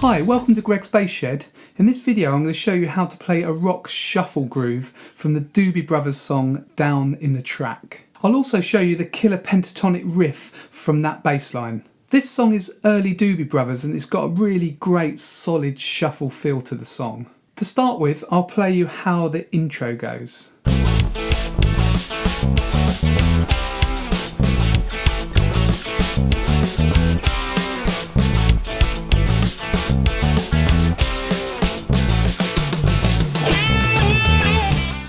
Hi, welcome to Greg's Bass Shed. In this video I'm going to show you how to play a rock shuffle groove from the Doobie Brothers song Down in the Track. I'll also show you the killer pentatonic riff from that bass line. This song is early Doobie Brothers and it's got a really great solid shuffle feel to the song. To start with, I'll play you how the intro goes.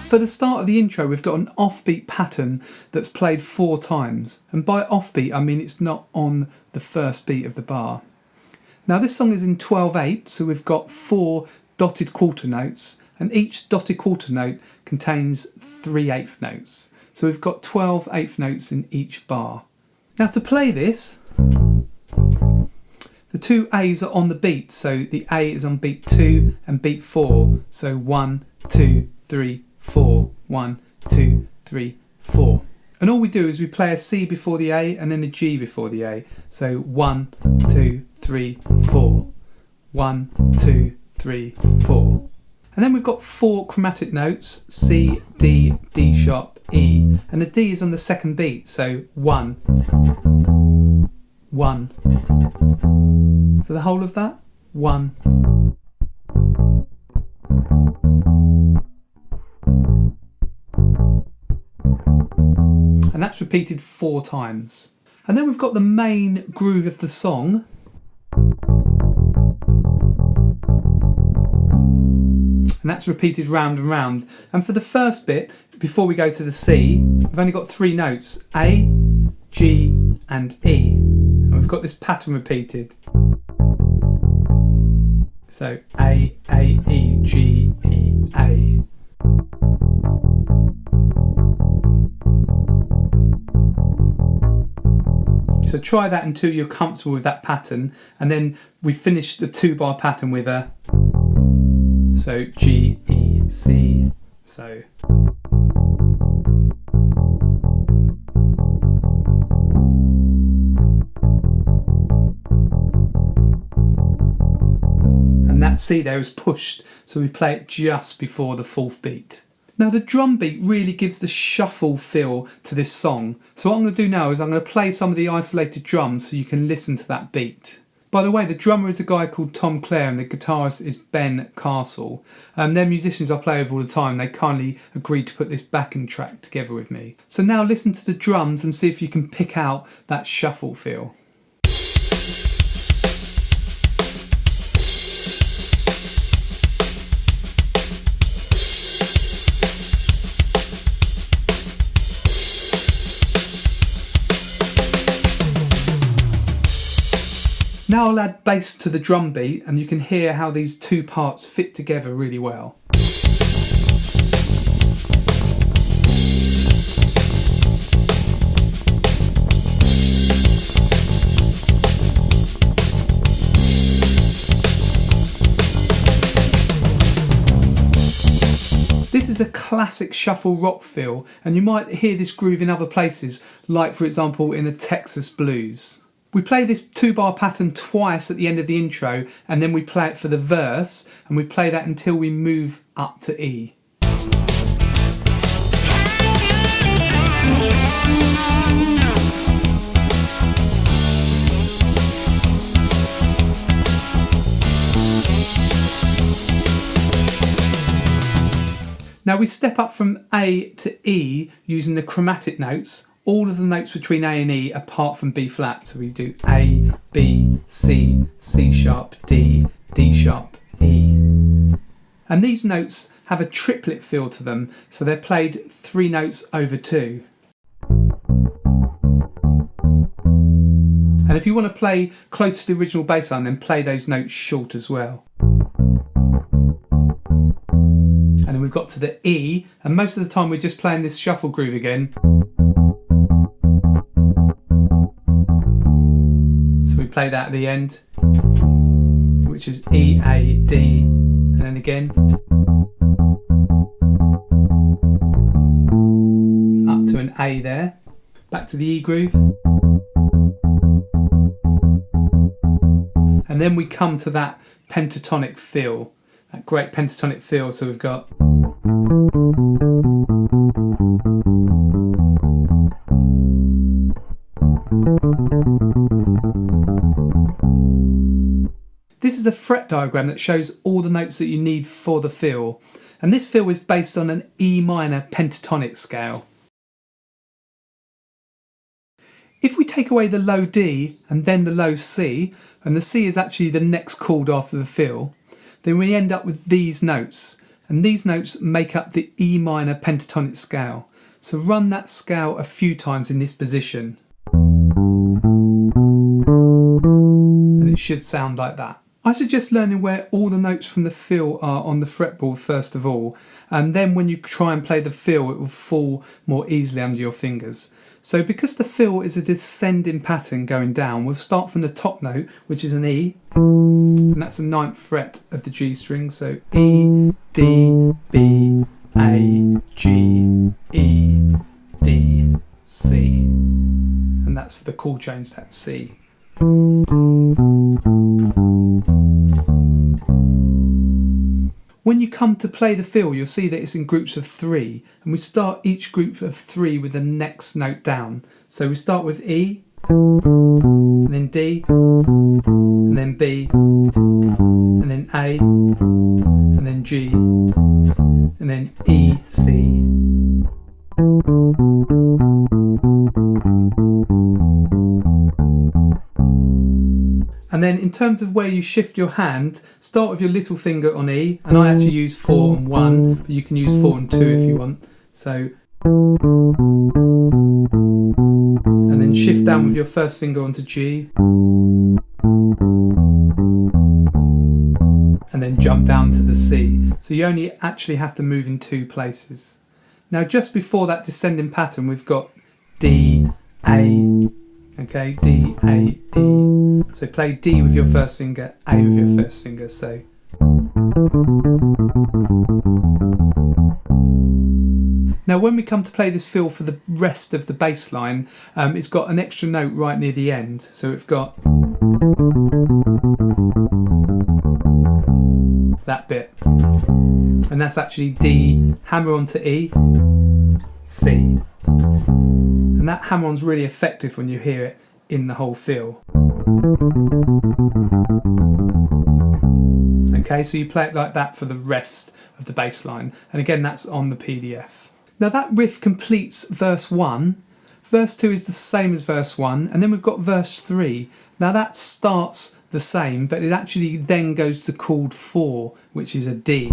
For the start of the intro, we've got an offbeat pattern that's played 4 times. And by offbeat, I mean it's not on the first beat of the bar. Now this song is in 12/8, so we've got 4 dotted quarter notes, and each dotted quarter note contains 3 eighth notes. So we've got 12 eighth notes in each bar. Now to play this, the 2 A's are on the beat, so the A is on beat 2 and beat 4. So 1, 2, 3, 4, 1, 2, 3, 4. And all we do is we play a C before the A and then a G before the A. So 1, 2, 3, 4. 1, 2, 3, 4. And then we've got 4 chromatic notes, C, D, D sharp, E. And the D is on the second beat, so 1, 1. So the whole of that, 1. And that's repeated 4 times. And then we've got the main groove of the song. And that's repeated round and round. And for the first bit, before we go to the C, we've only got 3 notes, A, G and E. And we've got this pattern repeated. So A, E, G, E, A. So try that until you're comfortable with that pattern, and then we finish the 2-bar pattern with a, so G, E, C, so. And that C there is pushed, so we play it just before the 4th beat. Now the drum beat really gives the shuffle feel to this song. So what I'm going to do now is I'm going to play some of the isolated drums so you can listen to that beat. By the way, the drummer is a guy called Tom Clare and the guitarist is Ben Castle. They're musicians I play with all the time. They kindly agreed to put this backing track together with me. So now listen to the drums and see if you can pick out that shuffle feel. Now I'll add bass to the drum beat and you can hear how these 2 parts fit together really well. This is a classic shuffle rock feel, and you might hear this groove in other places, like for example in a Texas blues. We play this 2-bar pattern twice at the end of the intro, and then we play it for the verse, and we play that until we move up to E. Now we step up from A to E using the chromatic notes, all of the notes between A and E apart from B flat. So we do A, B, C, C sharp, D, D sharp, E. And these notes have a triplet feel to them, so they're played 3 notes over 2. And if you want to play close to the original bass line, then play those notes short as well. And then we've got to the E, and most of the time we're just playing this shuffle groove again. So we play that at the end, which is E, A, D, and then again. Up to an A there, back to the E groove. And then we come to that pentatonic feel, that great pentatonic feel. So we've got this is a fret diagram that shows all the notes that you need for the feel, and this feel is based on an E minor pentatonic scale. If we take away the low D and then the low C, and the C is actually the next chord after the feel, then we end up with these notes, and these notes make up the E minor pentatonic scale. So run that scale a few times in this position, and it should sound like that. I suggest learning where all the notes from the feel are on the fretboard first of all, and then when you try and play the feel it will fall more easily under your fingers. So because the feel is a descending pattern going down, we'll start from the top note, which is an E, and that's the 9th fret of the G string. So E, D, B, A, G, E, D, C, and that's for the chord change, that C. When you come to play the feel, you'll see that it's in groups of 3, and we start each group of 3 with the next note down. So we start with E, and then D, and then B, and then A, and then G, and then E, C. And then in terms of where you shift your hand, start with your little finger on E, and I actually use 4 and 1, but you can use 4 and 2 if you want. So, and then shift down with your first finger onto G, and then jump down to the C. So you only actually have to move in 2 places. Now just before that descending pattern we've got D, A, okay, D, A, E. So play D with your first finger, A with your first finger, so. Now when we come to play this feel for the rest of the bass line, it's got an extra note right near the end. So we've got that bit, and that's actually D, hammer onto E, C. And that hammer-on's really effective when you hear it in the whole feel. Okay, so you play it like that for the rest of the bass line, and again that's on the PDF. Now that riff completes verse 1. Verse 2 is the same as verse 1, and then we've got verse 3. Now that starts the same, but it actually then goes to chord 4, which is a D.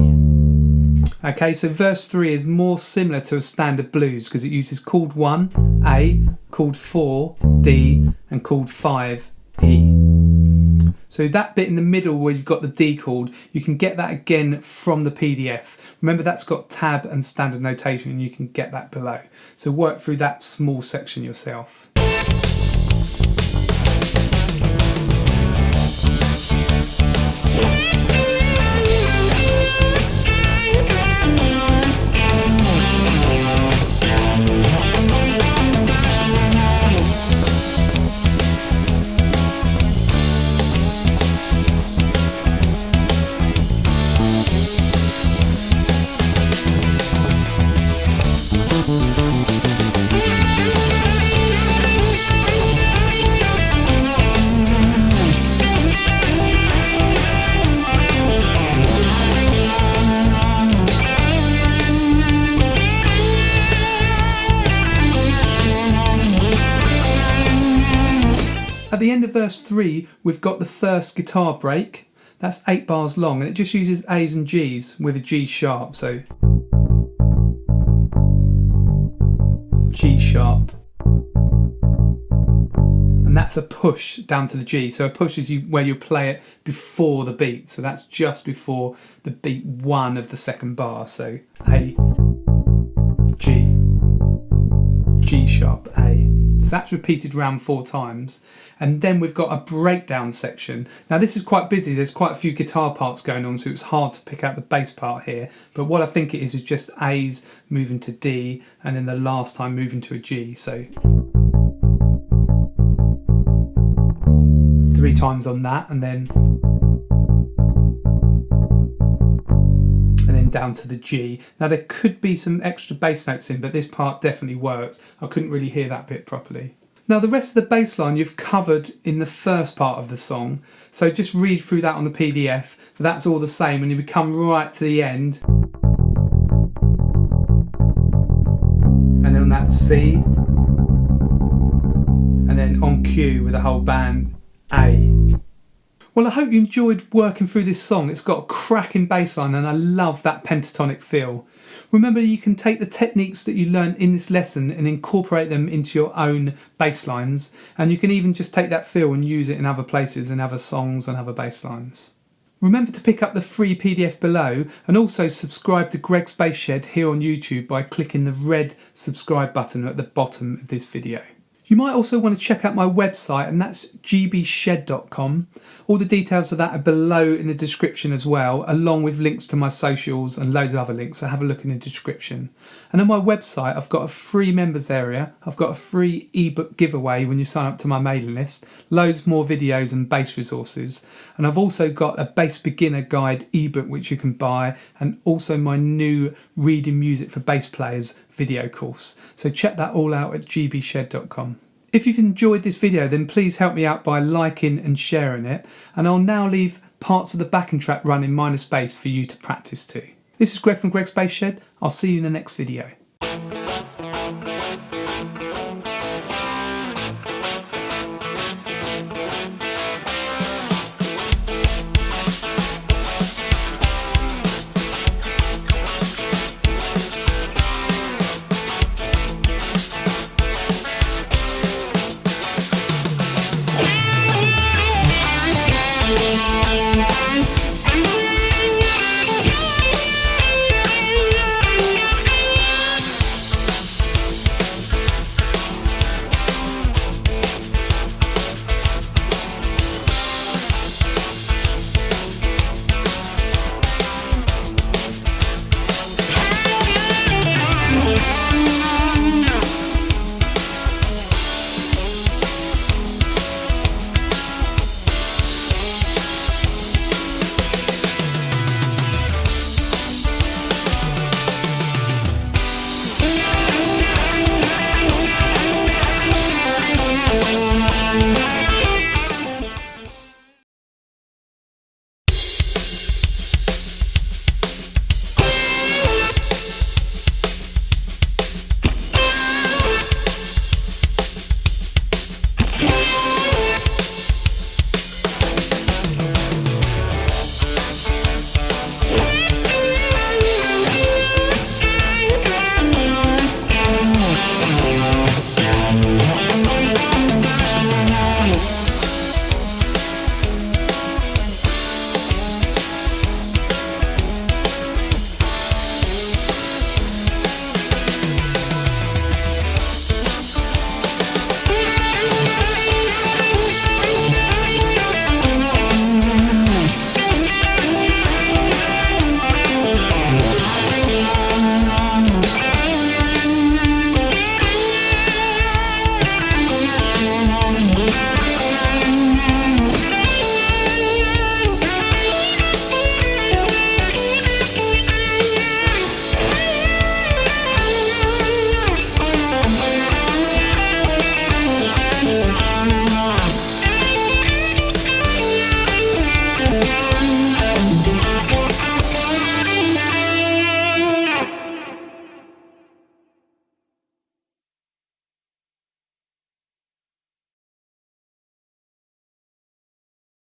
Okay, so verse 3 is more similar to a standard blues because it uses chord 1, A, chord 4, D, and chord 5, E. So that bit in the middle where you've got the D chord, you can get that again from the PDF. Remember that's got tab and standard notation, and you can get that below. So work through that small section yourself. At the end of verse 3, we've got the first guitar break. That's 8 bars long, and it just uses A's and G's with a G sharp. So G sharp, and that's a push down to the G. So a push is where you play it before the beat. So that's just before the beat 1 of the second bar. So A, G, G sharp, A. So that's repeated around 4 times. And then we've got a breakdown section. Now this is quite busy, there's quite a few guitar parts going on, so it's hard to pick out the bass part here. But what I think it is just A's moving to D, and then the last time moving to a G. So 3 times on that, and then down to the G. Now there could be some extra bass notes in, but this part definitely works. I couldn't really hear that bit properly. Now the rest of the bass line you've covered in the first part of the song, so just read through that on the PDF, but that's all the same when you come right to the end. And then on that C, and then on cue with the whole band, A. Well, I hope you enjoyed working through this song. It's got a cracking bass line and I love that pentatonic feel. Remember, you can take the techniques that you learned in this lesson and incorporate them into your own bass lines, and you can even just take that feel and use it in other places, in other songs and other bass lines. Remember to pick up the free PDF below, and also subscribe to Greg's Bass Shed here on YouTube by clicking the red subscribe button at the bottom of this video. You might also want to check out my website, and that's gbshed.com. All the details of that are below in the description as well, along with links to my socials and loads of other links, so have a look in the description. And on my website I've got a free members area, I've got a free ebook giveaway when you sign up to my mailing list, loads more videos and bass resources, and I've also got a bass beginner guide ebook which you can buy, and also my new reading music for bass players video course. So check that all out at gbshed.com. If you've enjoyed this video, then please help me out by liking and sharing it, and I'll now leave parts of the backing track running minus bass for you to practice to. This is Greg from Greg's Bass Shed. I'll see you in the next video.